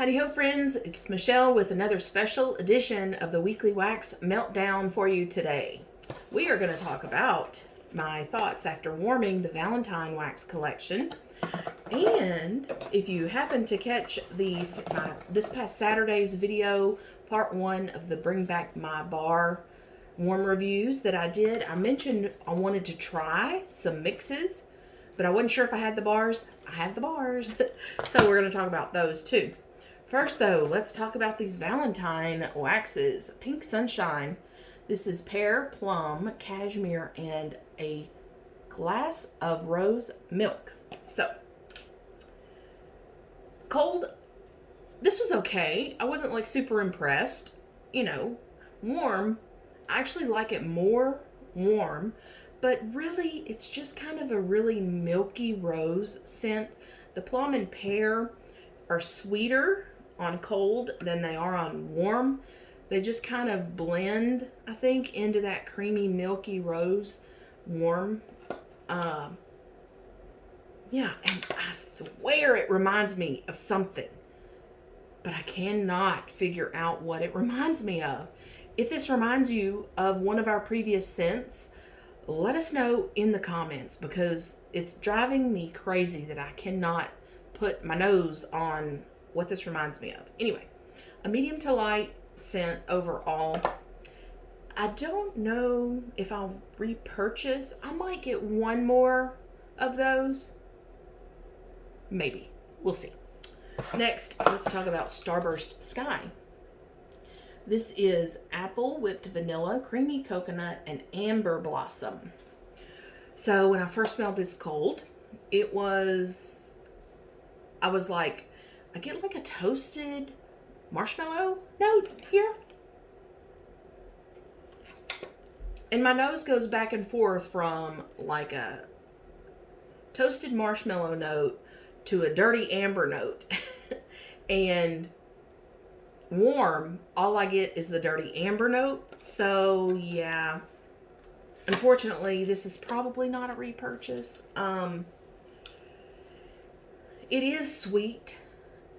Howdy ho friends, it's Michelle with another special edition of the weekly Wax Meltdown for you today. We are going to talk about my thoughts after warming the Valentine wax collection. And if you happen to catch this past Saturday's video, part 1 of the Bring Back My Bar warm reviews that I did, I mentioned I wanted to try some mixes, but I wasn't sure if I had the bars. I have the bars. So we're going to talk about those too. First though, let's talk about these Valentine waxes. Pink Sunshine. This is pear, plum, cashmere, and a glass of rose milk. So, cold, this was okay. I wasn't like super impressed. You know, warm, I actually like it more warm, but really it's just kind of a really milky rose scent. The plum and pear are sweeter on cold than they are on warm. They just kind of blend, I think, into that creamy milky rose warm. Yeah, and I swear it reminds me of something, but I cannot figure out what it reminds me of. If this reminds you of one of our previous scents, let us know in the comments, because it's driving me crazy that I cannot put my nose on what this reminds me of. Anyway, a medium to light scent overall. I don't know if I'll repurchase. I might get one more of those. Maybe. We'll see. Next, let's talk about Starburst Sky. This is apple, whipped vanilla, creamy coconut, and amber blossom. So when I first smelled this cold, I was like, I get like a toasted marshmallow note here. And my nose goes back and forth from like a toasted marshmallow note to a dirty amber note. And warm, all I get is the dirty amber note. So yeah, unfortunately, this is probably not a repurchase. It is sweet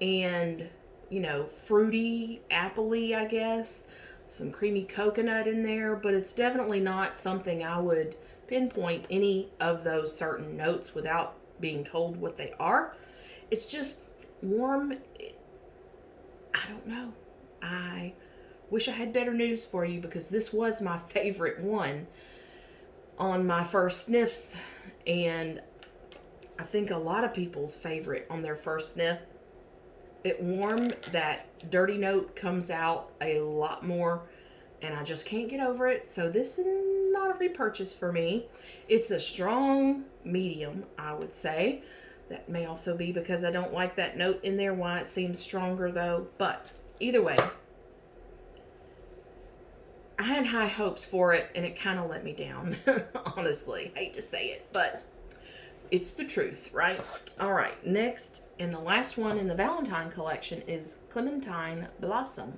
and, you know, fruity, appley, I guess. Some creamy coconut in there, but it's definitely not something I would pinpoint any of those certain notes without being told what they are. It's just warm. I don't know. I wish I had better news for you, because this was my favorite one on my first sniffs, and I think a lot of people's favorite on their first sniff. It warm, that dirty note comes out a lot more, and I just can't get over it. So this is not a repurchase for me. It's a strong medium, I would say. That may also be because I don't like that note in there, why it seems stronger though. But either way, I had high hopes for it, and it kind of let me down. Honestly, I hate to say it, but it's the truth, right? All right, next and the last one in the Valentine collection is Clementine Blossom.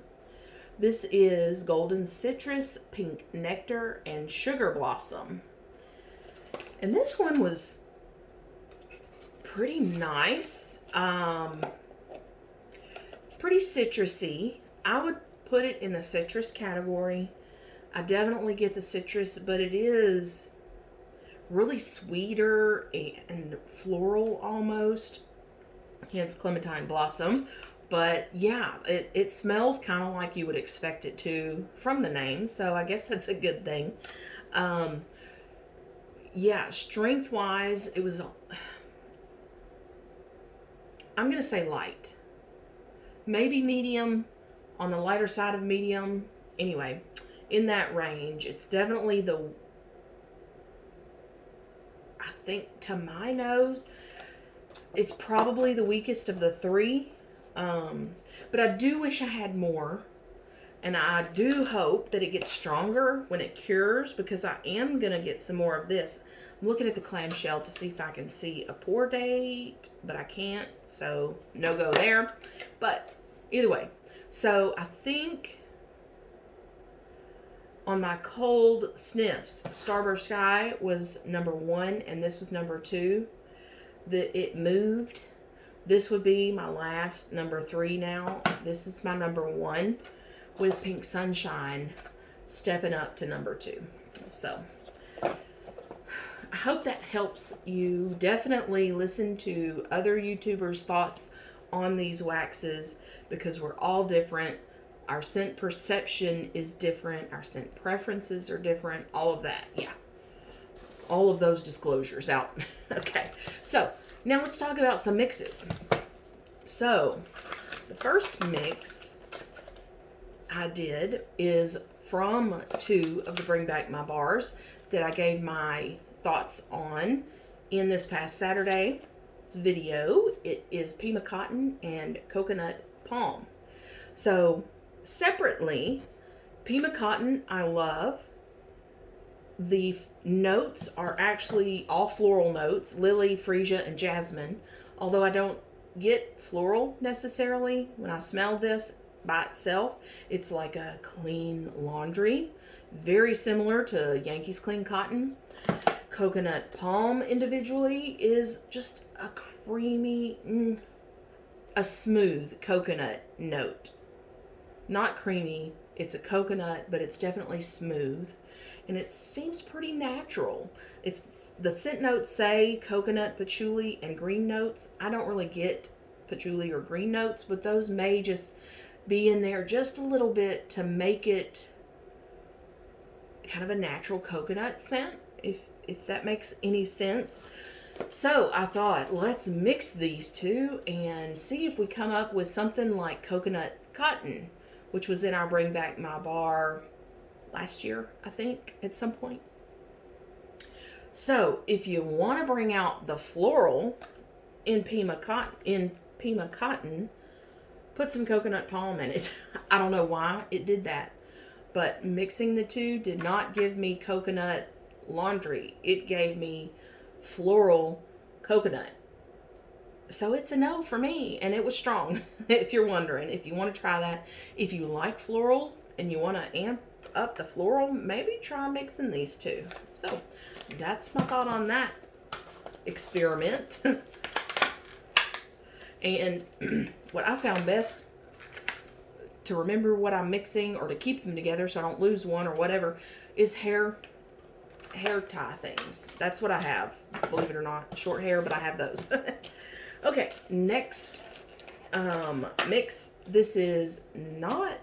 This is golden citrus, pink nectar, and sugar blossom. And this one was pretty nice. Pretty citrusy. I would put it in the citrus category. I definitely get the citrus, but it is really sweeter and floral almost. Hence Clementine Blossom. But yeah, it smells kind of like you would expect it to from the name. So I guess that's a good thing. Yeah, strength-wise, it was, I'm going to say light. Maybe medium, on the lighter side of medium. Anyway, in that range. It's definitely I think to my nose, it's probably the weakest of the three. But I do wish I had more. And I do hope that it gets stronger when it cures, because I am going to get some more of this. I'm looking at the clamshell to see if I can see a pour date, but I can't, so no go there. But either way, so I think on my cold sniffs, Starburst Sky was number 1, and this was number 2. It moved This would be my last number 3 now. This is my number 1 with Pink Sunshine stepping up to number 2. So I hope that helps you. Definitely listen to other YouTubers' thoughts on these waxes because we're all different. Our scent perception is different. Our scent preferences are different. All of that. Yeah. All of those disclosures out. Okay. So now let's talk about some mixes. So the first mix I did is from 2 of the Bring Back My bars that I gave my thoughts on in this past Saturday's video. It is Pima Cotton and Coconut Palm. So separately, Pima Cotton I love. The notes are actually all floral notes, lily, freesia, and jasmine. Although I don't get floral necessarily when I smell this by itself. It's like a clean laundry. Very similar to Yankees Clean Cotton. Coconut Palm individually is just a creamy, a smooth coconut note. Not creamy, it's a coconut, but it's definitely smooth. And it seems pretty natural. It's the scent notes say coconut, patchouli, and green notes. I don't really get patchouli or green notes, but those may just be in there just a little bit to make it kind of a natural coconut scent, if that makes any sense. So I thought, let's mix these two and see if we come up with something like Coconut Cotton, which was in our Bring Back My bar last year, I think, at some point. So if you want to bring out the floral in Pima Cotton, put some Coconut Palm in it. I don't know why it did that, but mixing the two did not give me coconut laundry. It gave me floral coconut. So it's a no for me, and it was strong. If you're wondering, if you want to try that, if you like florals and you want to amp up the floral, maybe try mixing these two. So that's my thought on that experiment. And what I found best to remember what I'm mixing, or to keep them together so I don't lose one or whatever, is hair tie things. That's what I have, believe it or not. Short hair, but I have those. Okay, next mix. This is not,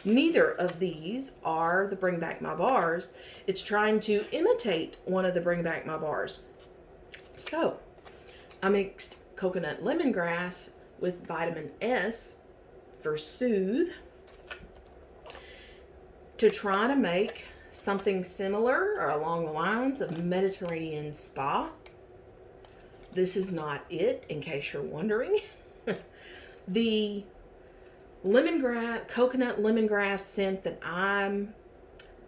neither of these are the Bring Back My bars. It's trying to imitate one of the Bring Back My bars. So I mixed coconut lemongrass with vitamin S for Soothe to try to make something similar or along the lines of Mediterranean Spa. This is not it, in case you're wondering. The coconut lemongrass scent that I'm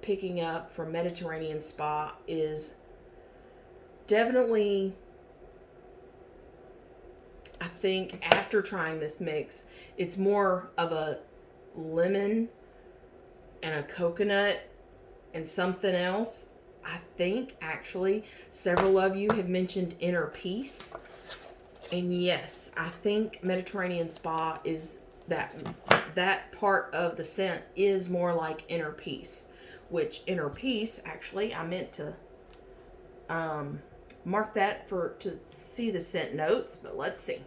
picking up from Mediterranean Spa is definitely, I think after trying this mix, it's more of a lemon and a coconut and something else. I think actually several of you have mentioned Inner Peace. And yes, I think Mediterranean Spa is that part of the scent is more like Inner Peace, which Inner Peace, actually, I meant to mark that to see the scent notes, but let's see.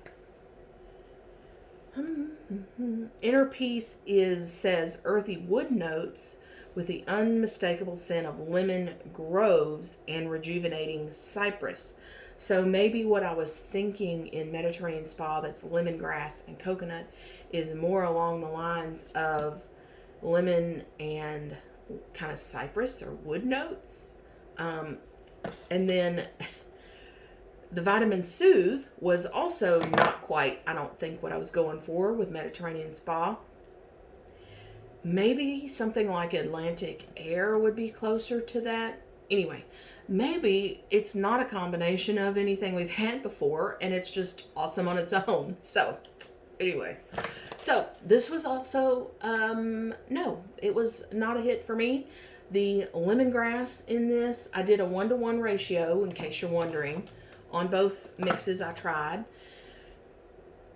Inner Peace says earthy wood notes with the unmistakable scent of lemon groves and rejuvenating cypress. So maybe what I was thinking in Mediterranean Spa, that's lemongrass and coconut, is more along the lines of lemon and kind of cypress or wood notes. And then the vitamin Soothe was also not quite, I don't think, what I was going for with Mediterranean Spa. Maybe something like Atlantic Air would be closer to that. Anyway, maybe it's not a combination of anything we've had before, and it's just awesome on its own. So, anyway. So, this was also, no, it was not a hit for me. The lemongrass in this, I did a 1-to-1 ratio, in case you're wondering, on both mixes I tried.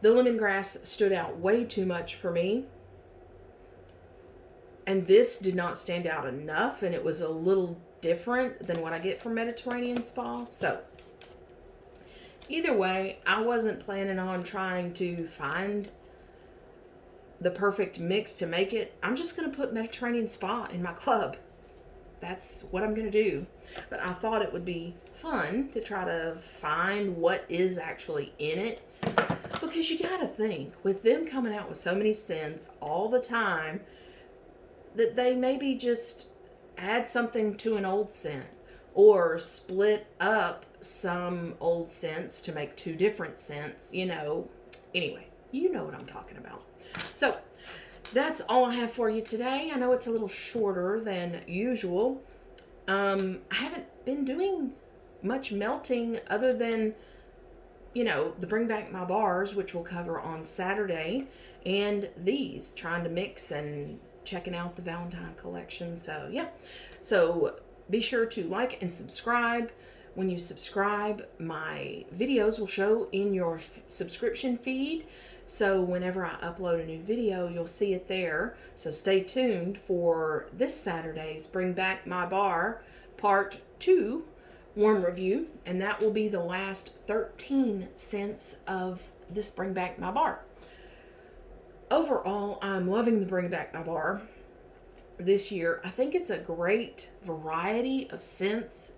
The lemongrass stood out way too much for me. And this did not stand out enough, and it was a little different than what I get from Mediterranean Spa. So, either way, I wasn't planning on trying to find the perfect mix to make it. I'm just going to put Mediterranean Spa in my club. That's what I'm going to do. But I thought it would be fun to try to find what is actually in it. Because you got to think, with them coming out with so many scents all the time, that they maybe just add something to an old scent or split up some old scents to make two different scents, you know. Anyway, you know what I'm talking about. So that's all I have for you today. I know it's a little shorter than usual. I haven't been doing much melting other than, you know, the Bring Back My Bars, which we'll cover on Saturday, and these, trying to mix and checking out the Valentine collection. So yeah, so be sure to like and subscribe. When you subscribe, my videos will show in your subscription feed, so whenever I upload a new video, you'll see it there. So stay tuned for this Saturday's Bring Back My Bar Part 2 warm review, and that will be the last 13 scents of this Bring Back My Bar. Overall, I'm loving the Bring Back My Bar this year. I think it's a great variety of scents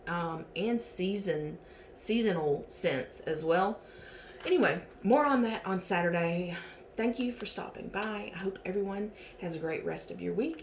and seasonal scents as well. Anyway, more on that on Saturday. Thank you for stopping by. I hope everyone has a great rest of your week.